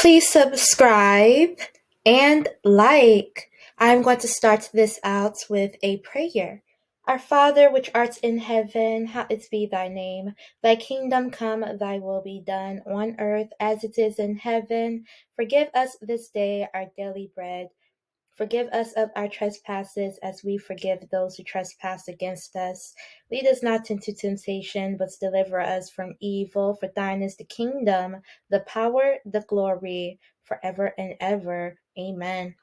Please subscribe and like. I'm going to start this out with a prayer. Our Father, which art in heaven, hallowed be thy name. Thy kingdom come, thy will be done on earth as it is in heaven. Forgive us this day our daily bread. Forgive us of our trespasses as we forgive those who trespass against us. Lead us not into temptation, but deliver us from evil. For thine is the kingdom, the power, the glory, forever and ever. Amen.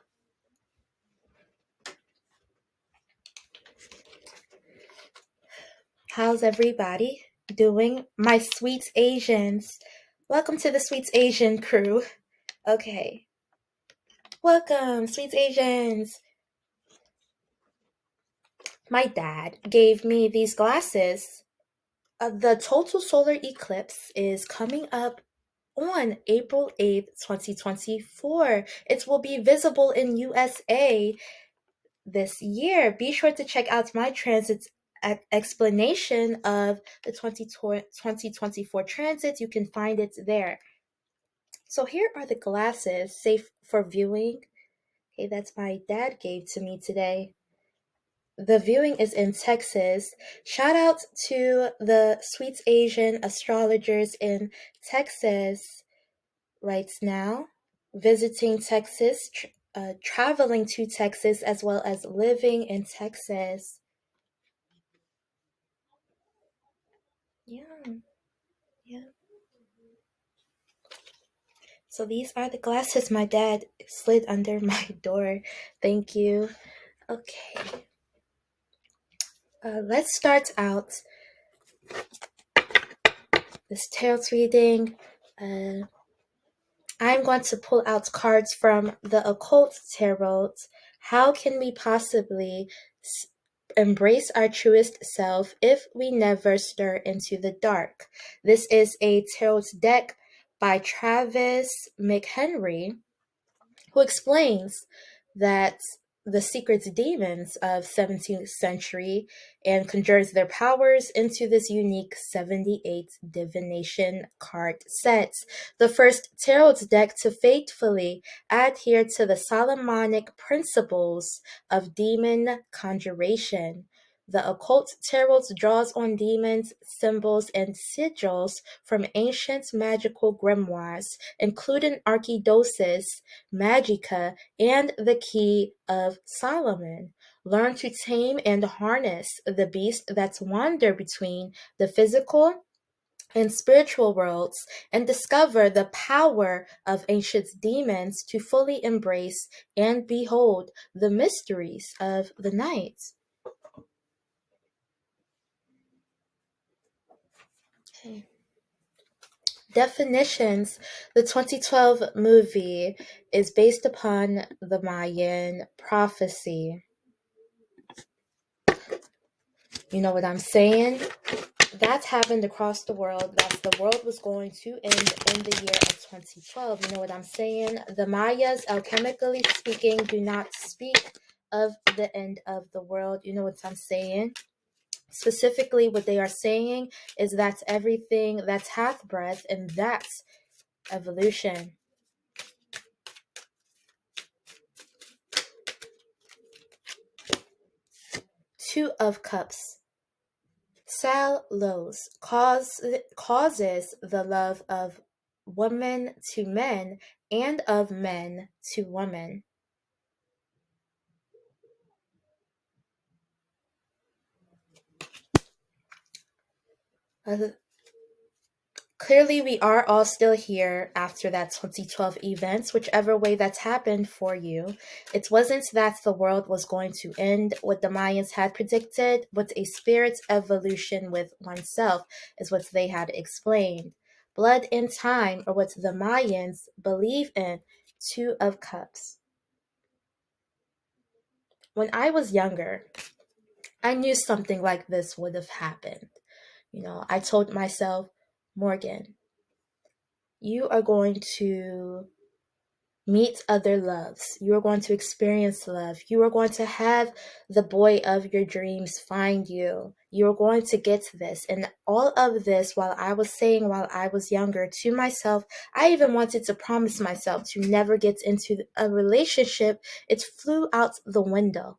How's everybody doing? My sweet Asians. Welcome to the Sweet Asian crew. Okay. Welcome, Sweet Asians. My dad gave me these glasses. The total solar eclipse is coming up on April 8th, 2024. It will be visible in USA this year. Be sure to check out my transit explanation of the 2024 transit. You can find it there. So here are the glasses, safe for viewing. Okay, that's my dad gave to me today. The viewing is in Texas. Shout out to the Sweet Asian astrologers in Texas right now, visiting Texas, traveling to Texas, as well as living in Texas. Yeah. So these are the glasses my dad slid under my door. Thank you. Okay. Let's start out this tarot reading. I'm going to pull out cards from the occult tarot. How can we possibly embrace our truest self if we never stir into the dark? This is a tarot deck by Travis McHenry, who explains that the secret demons of 17th century and conjures their powers into this unique 78 divination card set. The first tarot deck to faithfully adhere to the Solomonic principles of demon conjuration. The occult tarot draws on demons, symbols, and sigils from ancient magical grimoires, including Archidosis, Magica, and the Key of Solomon. Learn to tame and harness the beast that's wander between the physical and spiritual worlds and discover the power of ancient demons to fully embrace and behold the mysteries of the night. Okay. Definitions. The 2012 movie is based upon the Mayan prophecy. You know what I'm saying? That happened across the world. That the world was going to end in the year of 2012. You know what I'm saying? The Mayas, alchemically speaking, do not speak of the end of the world. You know what I'm saying? Specifically, what they are saying is that's everything that's half breath, and that's evolution. Two of Cups. Sallos causes the love of woman to men and of men to woman. Clearly, we are all still here after that 2012 event, whichever way that's happened for you. It wasn't that the world was going to end, what the Mayans had predicted, but a spirit evolution with oneself is what they had explained. Blood and time are what the Mayans believe in. Two of Cups. When I was younger, I knew something like this would have happened. You know, I told myself, Morgan, you are going to meet other loves. You are going to experience love. You are going to have the boy of your dreams find you. You are going to get this. And all of this, while I was younger to myself, I even wanted to promise myself to never get into a relationship. It flew out the window.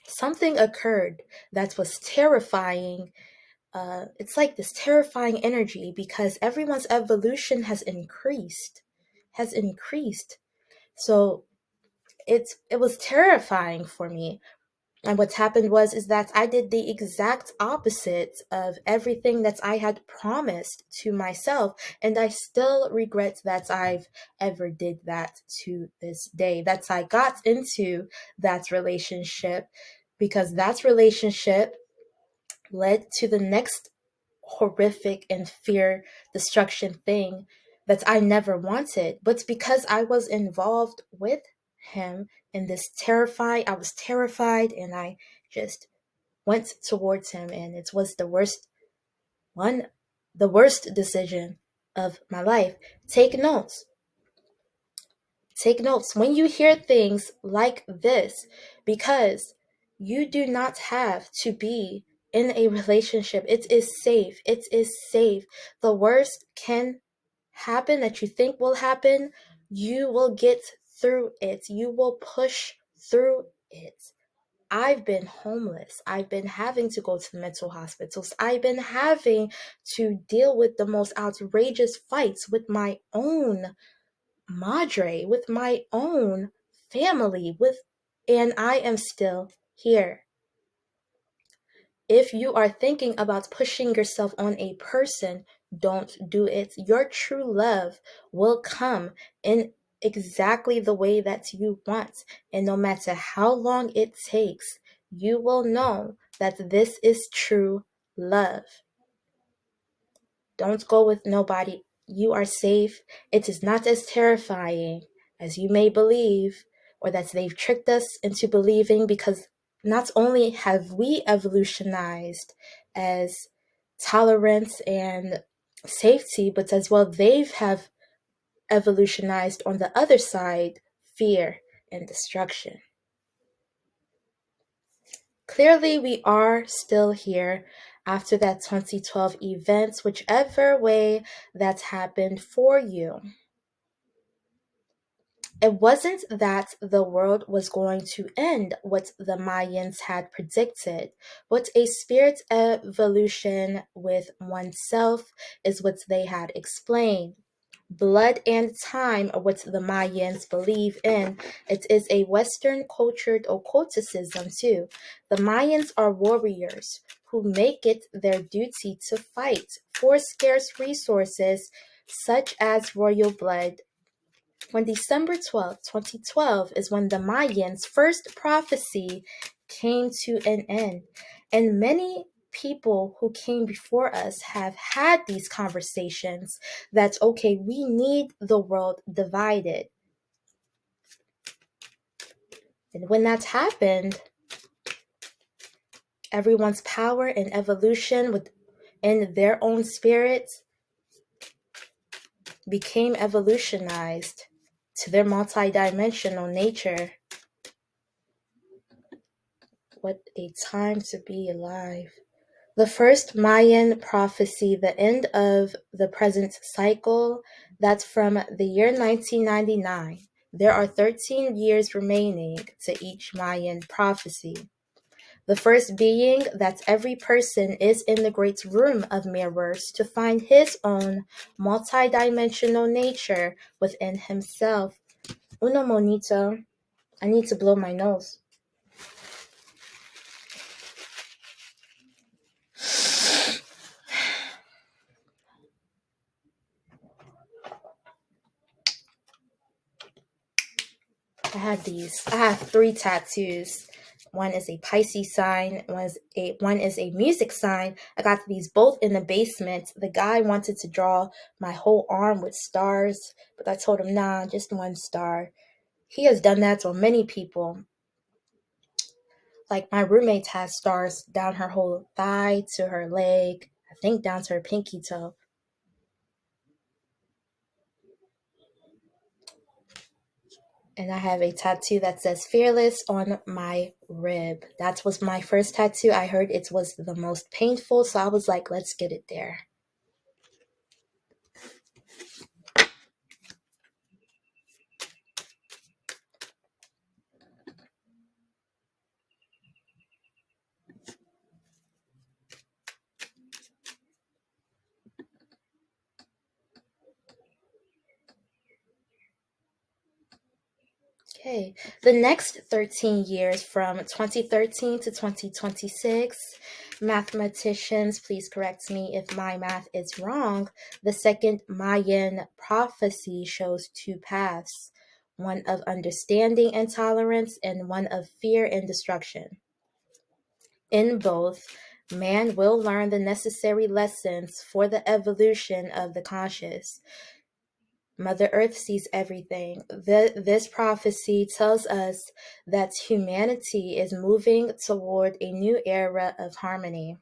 Something occurred that was terrifying. It's like this terrifying energy because everyone's evolution has increased. So it was terrifying for me. And what's happened is that I did the exact opposite of everything that I had promised to myself. And I still regret that I've ever did that to this day, that I got into that relationship, because that relationship led to the next horrific and fear destruction thing that I never wanted. But because I was involved with him in this I was terrified, and I just went towards him, and it was the worst decision of my life. Take notes. Take notes when you hear things like this, because you do not have to be in a relationship. It is safe. It is safe. The worst can happen that you think will happen. You will get through it. You will push through it. I've been homeless. I've been having to go to the mental hospitals. I've been having to deal with the most outrageous fights with my own madre, with my own family, and I am still here. If you are thinking about pushing yourself on a person, don't do it. Your true love will come in exactly the way that you want. And no matter how long it takes, you will know that this is true love. Don't go with nobody. You are safe. It is not as terrifying as you may believe, or that they've tricked us into believing, because not only have we evolutionized as tolerance and safety, but as well they've have evolutionized on the other side, fear and destruction. Clearly, we are still here after that 2012 event, whichever way that happened for you. It wasn't that the world was going to end, what the Mayans had predicted, but a spirit evolution with oneself is what they had explained. Blood and time are what the Mayans believe in. It is a Western cultured occulticism too. The Mayans are warriors who make it their duty to fight for scarce resources such as royal blood. On December 12th, 2012 is when the Mayans' first prophecy came to an end. And many people who came before us have had these conversations that, okay, we need the world divided. And when that happened, everyone's power and evolution within their own spirit became evolutionized to their multidimensional nature. What a time to be alive. The first Mayan prophecy, the end of the present cycle, that's from the year 1999. There are 13 years remaining to each Mayan prophecy. The first being that every person is in the great room of mirrors to find his own multidimensional nature within himself. Uno monito. I need to blow my nose. I have 3 tattoos. One is a Pisces sign, one is a music sign. I got these both in the basement. The guy wanted to draw my whole arm with stars, but I told him, nah, just one star. He has done that to many people. Like my roommate has stars down her whole thigh to her leg, I think down to her pinky toe. And I have a tattoo that says fearless on my rib. That was my first tattoo. I heard it was the most painful, so I was like, let's get it there. Okay, the next 13 years from 2013 to 2026, mathematicians, please correct me if my math is wrong. The second Mayan prophecy shows two paths, one of understanding and tolerance, and one of fear and destruction. In both, man will learn the necessary lessons for the evolution of the conscious. Mother Earth sees everything. This prophecy tells us that humanity is moving toward a new era of harmony,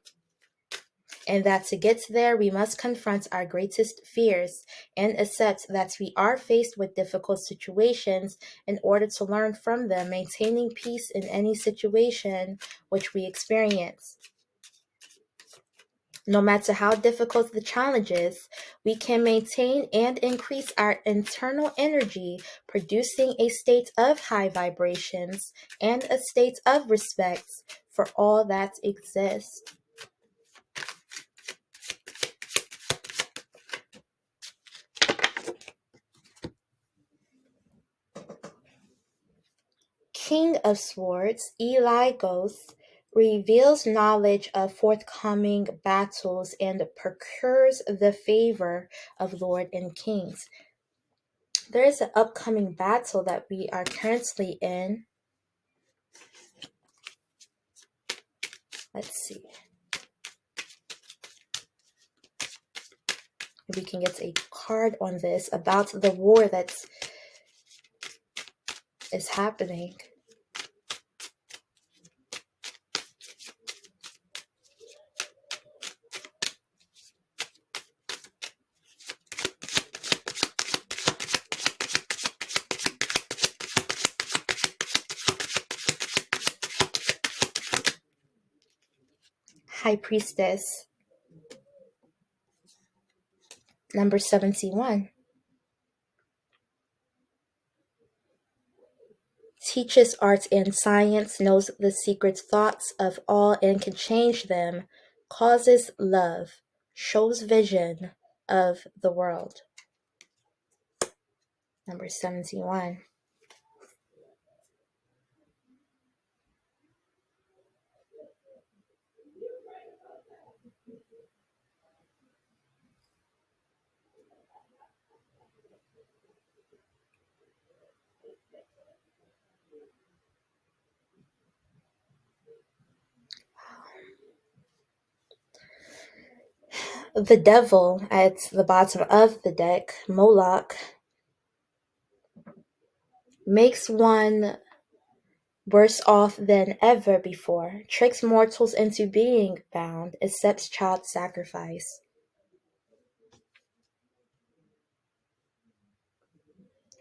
and that to get there, we must confront our greatest fears and accept that we are faced with difficult situations in order to learn from them, maintaining peace in any situation which we experience. No matter how difficult the challenge is, we can maintain and increase our internal energy, producing a state of high vibrations and a state of respect for all that exists. King of Swords, Eli Goth, reveals knowledge of forthcoming battles and procures the favor of Lord and Kings. There is an upcoming battle that we are currently in. Let's see. If we can get a card on this about the war that is happening. High Priestess, number 71. Teaches art and science, knows the secret thoughts of all and can change them, causes love, shows vision of the world. Number 71. The devil at the bottom of the deck, Moloch, makes one worse off than ever before, tricks mortals into being bound, accepts child sacrifice.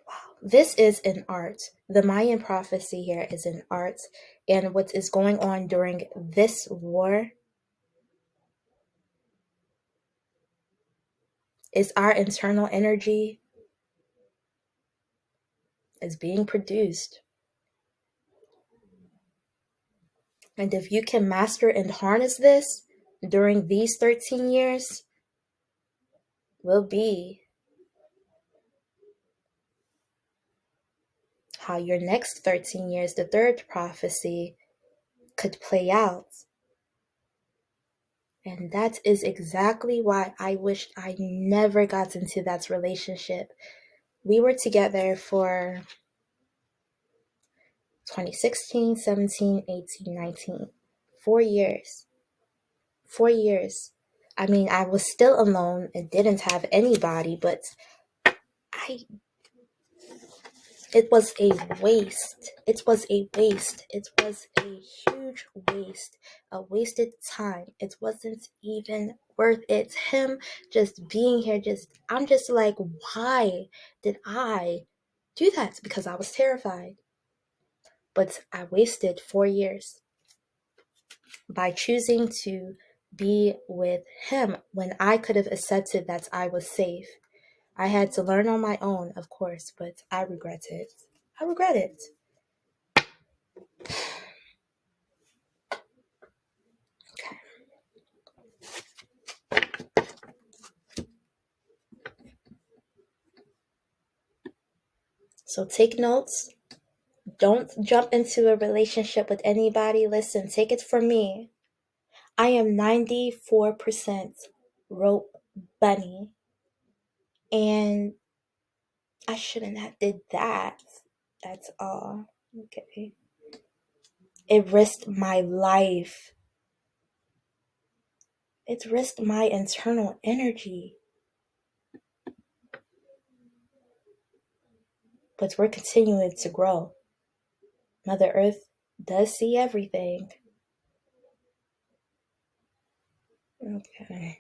Wow, this is an art. The Mayan prophecy here is an art, and what is going on during this war is our internal energy is being produced. And if you can master and harness this during these 13 years, will be how your next 13 years, the third prophecy, could play out. And that is exactly why I wished I never got into that relationship. We were together for 2016, 17, 18, 19. 4 years. 4 years. I mean, I was still alone and didn't have anybody, but it was a waste. It was a waste. It was a huge waste. A wasted time. It wasn't even worth it. Him just being here, I'm just like, why did I do that because I was terrified. But I wasted 4 years by choosing to be with him when I could have accepted that I was safe. I had to learn on my own, of course, but I regret it. I regret it. Okay. So take notes. Don't jump into a relationship with anybody. Listen, take it from me. I am 94% rope bunny. And I shouldn't have did that. That's all. Okay. It risked my life. It risked my internal energy. But we're continuing to grow. Mother Earth does see everything. Okay.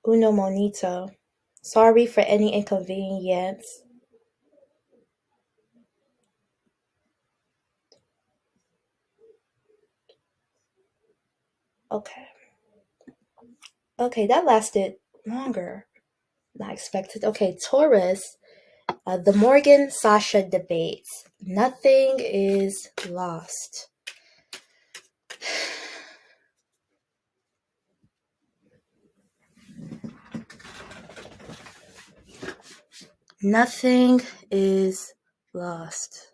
Uno monito. Sorry for any inconvenience. Okay. Okay, that lasted longer than I expected. Okay, Taurus. The Morgan Sasha debate. Nothing is lost. Nothing is lost.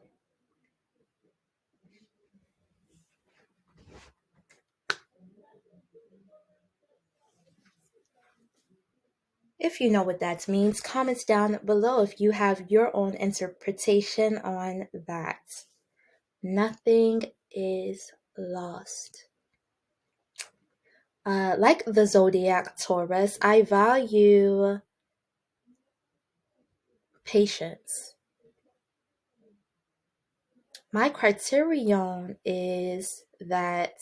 If you know what that means, comment down below if you have your own interpretation on that. Nothing is lost. Like the zodiac Taurus, I value patience. My criterion is that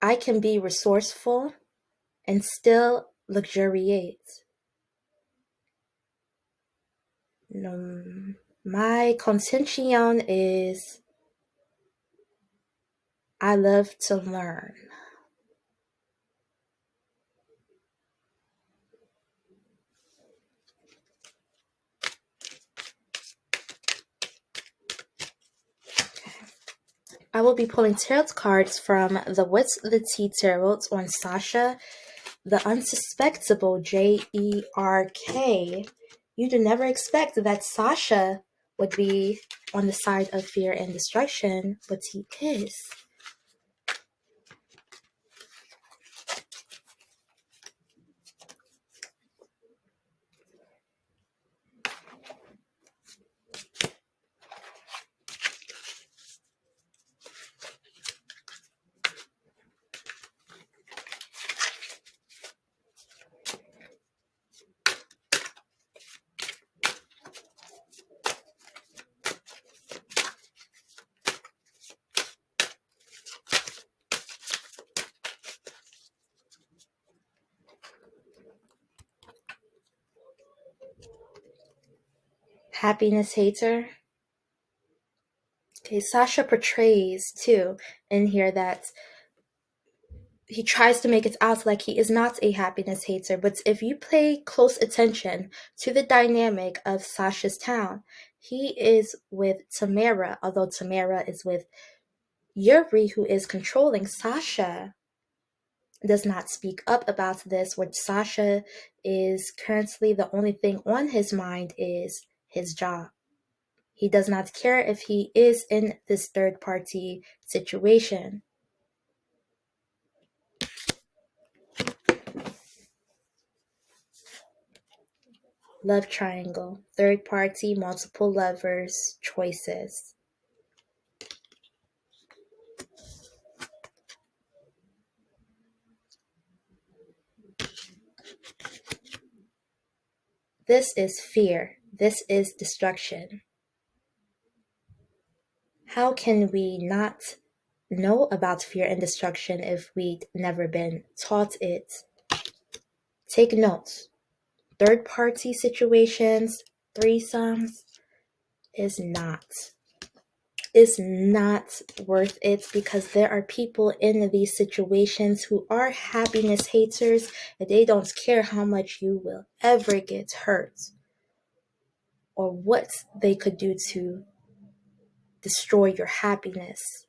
I can be resourceful and still luxuriate. My contention is I love to learn. I will be pulling tarot cards from the What's the Tea Tarot on Sasha, the unsuspectable Jerk. You do never expect that Sasha would be on the side of fear and destruction, but he is. Happiness hater. Okay, Sasha portrays too in here that he tries to make it out like he is not a happiness hater, but if you pay close attention to the dynamic of Sasha's town, he is with Tamara, although Tamara is with Yuri, who is controlling Sasha. Does not speak up about this, which Sasha is currently the only thing on his mind is his job. He does not care if he is in this third party situation. Love triangle, third party, multiple lovers, choices. This is fear. This is destruction. How can we not know about fear and destruction if we'd never been taught it? Take notes. Third-party situations, threesomes, is not worth it, because there are people in these situations who are happiness haters, and they don't care how much you will ever get hurt or what they could do to destroy your happiness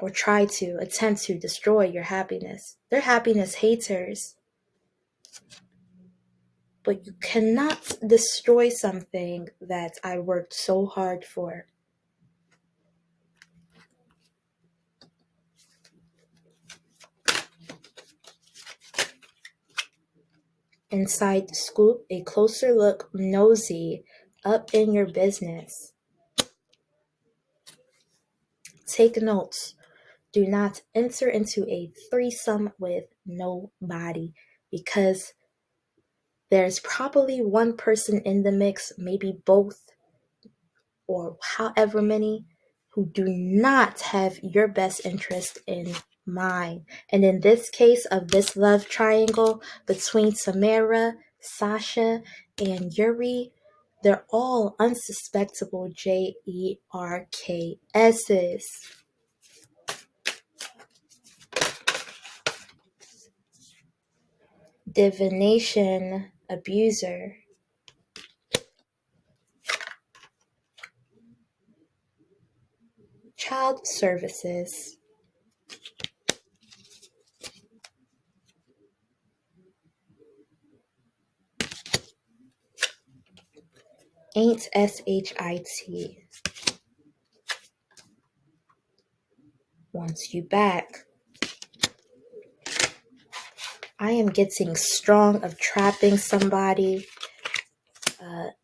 or try to attempt to destroy your happiness. They're happiness haters. But you cannot destroy something that I worked so hard for. Inside Scoop, a closer look, nosy, up in your business. Take notes. Do not enter into a threesome with nobody, because there's probably one person in the mix, maybe both, or however many, who do not have your best interest in mind. And in this case of this love triangle between Samara, Sasha, and Yuri, they're all unsuspectable JERKSs. Divination abuser. Child services. Ain't SHIT. Wants you back. I am getting strong of trapping somebody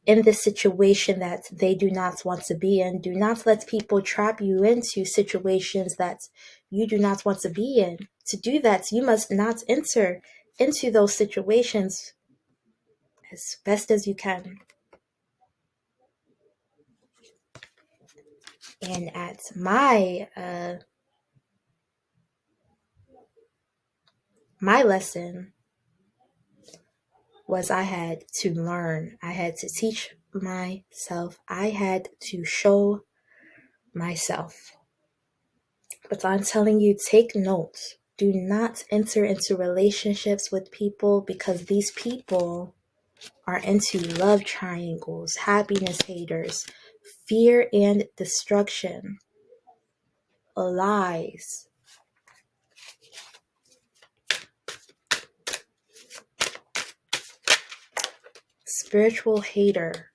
in this situation that they do not want to be in. Do not let people trap you into situations that you do not want to be in. To do that, you must not enter into those situations as best as you can. And at my lesson was I had to learn. I had to teach myself. I had to show myself. But I'm telling you, take notes. Do not enter into relationships with people, because these people are into love triangles, happiness haters, fear and destruction, lies. Spiritual hater.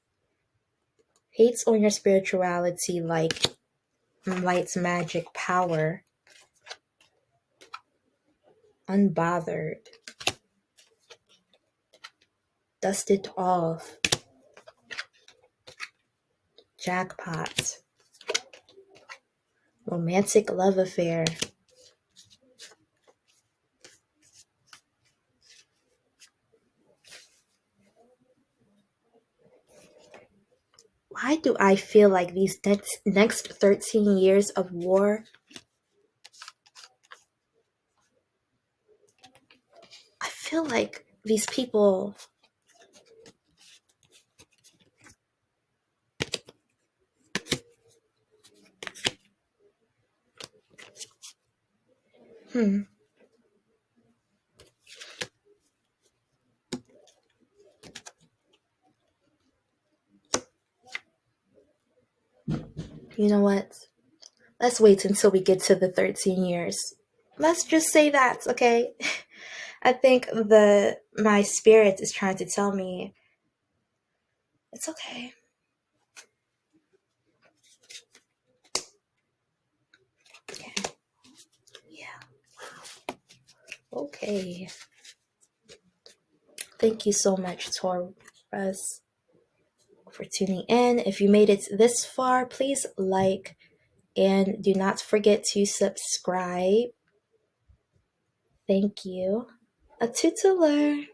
Hates on your spirituality like light's magic power. Unbothered. Dust it off. Jackpot. Romantic love affair. Why do I feel like these next 13 years of war, I feel like these people, you know what? Let's wait until we get to the 13 years. Let's just say that, okay? I think my spirit is trying to tell me it's okay. Okay. Yeah. Okay. Thank you so much, Taurus, for tuning in. If you made it this far, please like and do not forget to subscribe. Thank you. A tutelar.